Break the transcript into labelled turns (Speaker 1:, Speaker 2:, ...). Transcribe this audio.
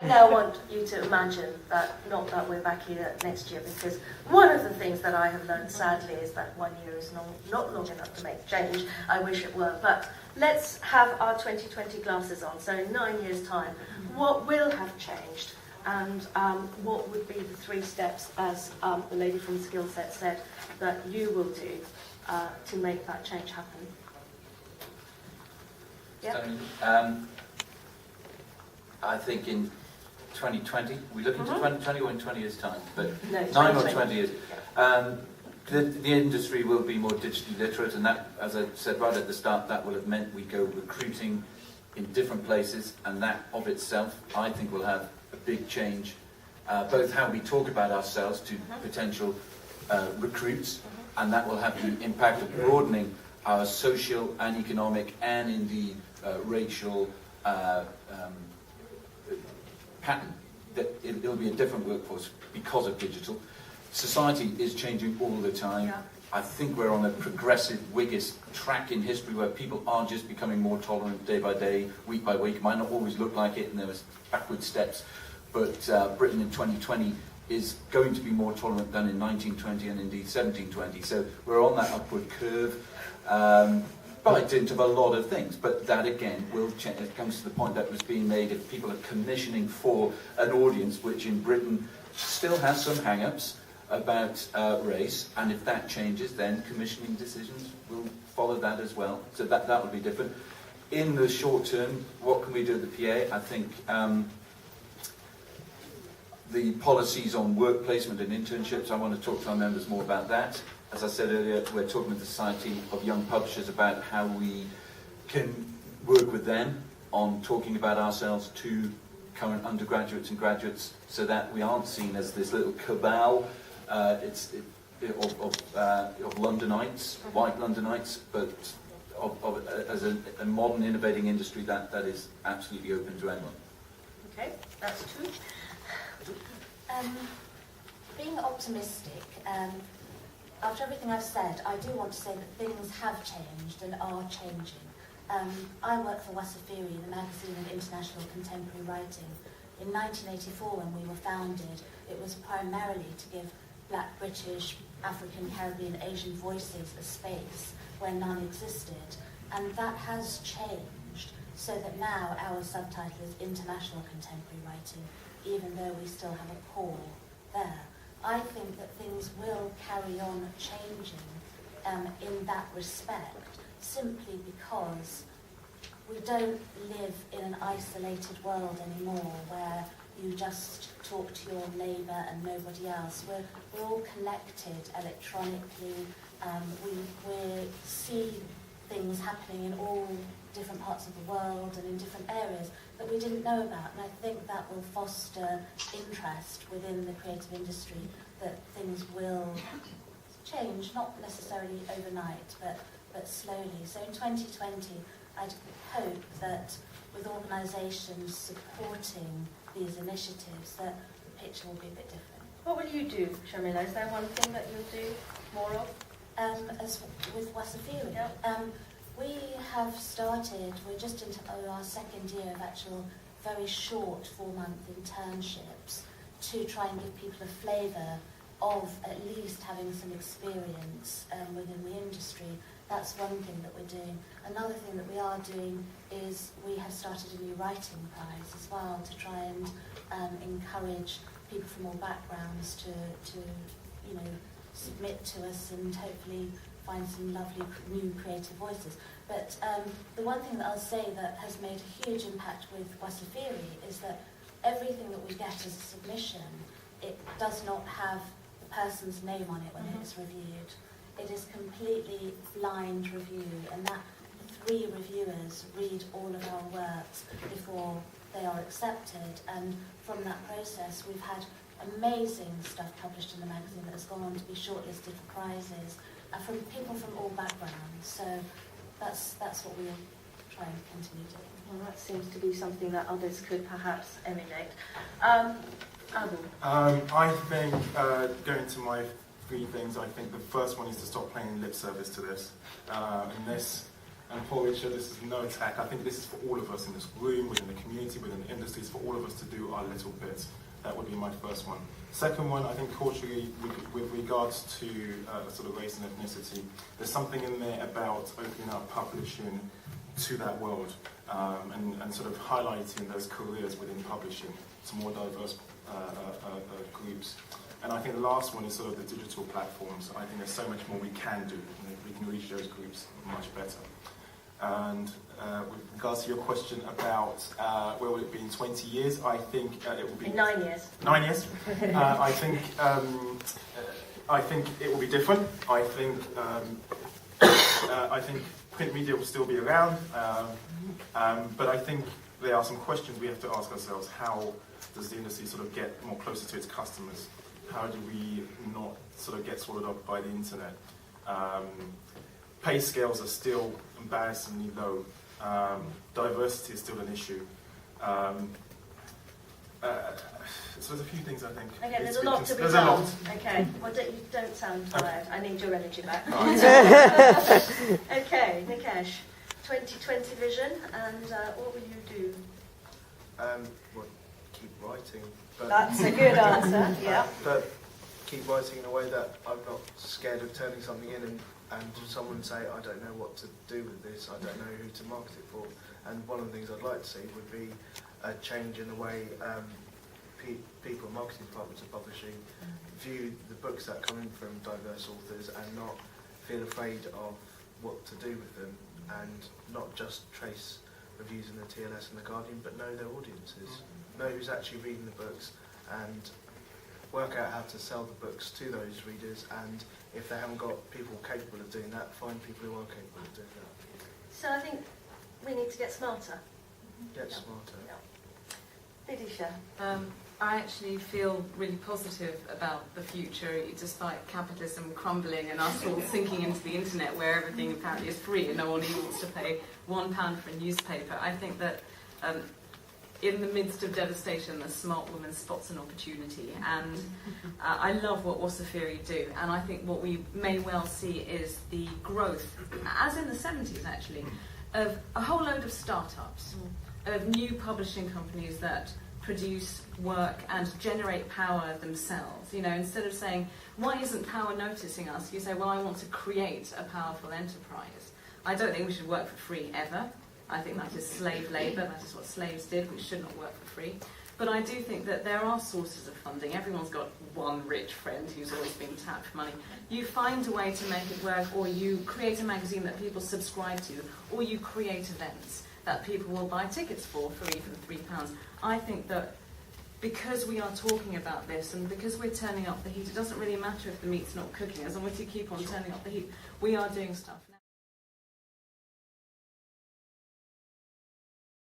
Speaker 1: Now I want you to imagine that, not that we're back here next year, because one of the things that I have learned, sadly, is that 1 year is not long enough to make change. I wish it were. But let's have our 2020 glasses on. So in 9 years' time, what will have changed? And what would be the 3 steps, as the lady from Skillset said, that you will do to make that change happen? Yep.
Speaker 2: I think in 2020, we look into 2020 or in 20 years' time? But
Speaker 1: no,
Speaker 2: 9 or 20 years. The industry will be more digitally literate, and that, as I said right at the start, that will have meant we go recruiting in different places, and that of itself, I think, will have a big change, both how we talk about ourselves to potential recruits, and that will have the impact of broadening our social and economic and indeed racial pattern. That it'll be a different workforce because of digital. Society is changing all the time.
Speaker 1: Yeah.
Speaker 2: I think we're on a progressive, biggest track in history where people are just becoming more tolerant day by day, week by week. It might not always look like it, and there was backward steps, but Britain in 2020 is going to be more tolerant than in 1920 and indeed 1720. So we're on that upward curve. By dint of a lot of things, but that again will change. It comes to the point that was being made if people are commissioning for an audience which in Britain still has some hang-ups about race, and if that changes, then commissioning decisions will follow that as well. So that will be different. In the short term, what can we do at the PA? I think the policies on work placement and internships, I want to talk to our members more about that. As I said earlier, we're talking with the Society of Young Publishers about how we can work with them on talking about ourselves to current undergraduates and graduates, so that we aren't seen as this little cabal of Londonites, white Londonites, but as a modern innovating industry that is absolutely open to anyone.
Speaker 1: Okay, that's true.
Speaker 3: Being optimistic, after everything I've said, I do want to say that things have changed and are changing. I work for Wasafiri, the magazine of international contemporary writing. In 1984, when we were founded, it was primarily to give Black, British, African, Caribbean, Asian voices a space where none existed. And that has changed, so that now our subtitle is International Contemporary Writing, even though we still have a core there. I think that things will carry on changing in that respect, simply because we don't live in an isolated world anymore where you just talk to your neighbour and nobody else. We're all connected electronically. We see things happening in all different parts of the world and in different areas that we didn't know about, and I think that will foster interest within the creative industry, that things will change, not necessarily overnight, but slowly. So in 2020, I'd hope that with organisations supporting these initiatives, that the picture will be a bit different.
Speaker 1: What will you do, Sharmilla? Is there one thing that you'll do more of?
Speaker 3: As with Wasafiri,
Speaker 1: yeah.
Speaker 3: We have started, we're just into our second year of actual very short 4-month internships to try and give people a flavour of at least having some experience within the industry. That's one thing that we're doing. Another thing that we are doing is we have started a new writing prize as well to try and encourage people from all backgrounds to submit to us and hopefully find some lovely new creative voices. But the one thing that I'll say that has made a huge impact with Wasafiri is that everything that we get as a submission, it does not have the person's name on it when it's reviewed. It is completely blind review, and that 3 reviewers read all of our works before they are accepted, and from that process we've had amazing stuff published in the magazine that has gone on to be shortlisted for prizes from people from all backgrounds. So that's what we'll try and continue doing.
Speaker 1: Well, that seems to be something that others could perhaps emulate. Abu?
Speaker 4: I think, going to my 3 things, I think the first one is to stop playing lip service to this. And this And poor Richard, this is no attack. I think this is for all of us in this room, within the community, within the industries, for all of us to do our little bit. That would be my first one. Second one, I think culturally, with regards to sort of race and ethnicity, there's something in there about opening up publishing to that world and sort of highlighting those careers within publishing to more diverse groups. And I think the last one is sort of the digital platforms. I think there's so much more we can do. We can reach those groups much better. And with regards to your question about where will it be in 20 years, I think it will be...
Speaker 1: In 9 years.
Speaker 4: 9 years? I think it will be different. I think print media will still be around, but I think there are some questions we have to ask ourselves. How does the industry sort of get more closer to its customers? How do we not sort of get swallowed up by the internet? Pay scales are still embarrassingly low. Diversity is still an issue. So there's a few things I think.
Speaker 1: Okay, there's a lot to be
Speaker 4: done.
Speaker 1: done. Okay, well, you don't sound tired. I need your energy back. Okay, Nikesh, 2020 vision, and what will you do?
Speaker 5: Well, keep writing. But,
Speaker 1: That's a good answer, yeah.
Speaker 5: But keep writing in a way that I'm not scared of turning something in and someone say, I don't know what to do with this, I don't know who to market it for. And one of the things I'd like to see would be a change in the way people, marketing departments of publishing, view the books that come in from diverse authors and not feel afraid of what to do with them, and not just trace reviews in the TLS and the Guardian, but know their audiences, know who's actually reading the books, and work out how to sell the books to those readers, and if they haven't got people capable of doing that, find people who are capable of doing that.
Speaker 1: So I think we need to get smarter.
Speaker 5: Get smarter.
Speaker 1: Yeah. Bidisha.
Speaker 6: I actually feel really positive about the future, despite capitalism crumbling and us all sinking into the internet where everything apparently is free and no one even wants to pay £1 for a newspaper. I think that in the midst of devastation, the smart woman spots an opportunity, and I love what Wasafiri do, and I think what we may well see is the growth, as in the 70s actually, of a whole load of startups, of new publishing companies that produce work and generate power themselves. You know, instead of saying, why isn't power noticing us? You say, well, I want to create a powerful enterprise. I don't think we should work for free ever. I think that is slave labour, that is what slaves did. We should not work for free. But I do think that there are sources of funding. Everyone's got one rich friend who's always being tapped for money. You find a way to make it work, or you create a magazine that people subscribe to, or you create events that people will buy tickets for even £3. I think that because we are talking about this and because we're turning up the heat, it doesn't really matter if the meat's not cooking, as long as you keep on turning up the heat, we are doing stuff.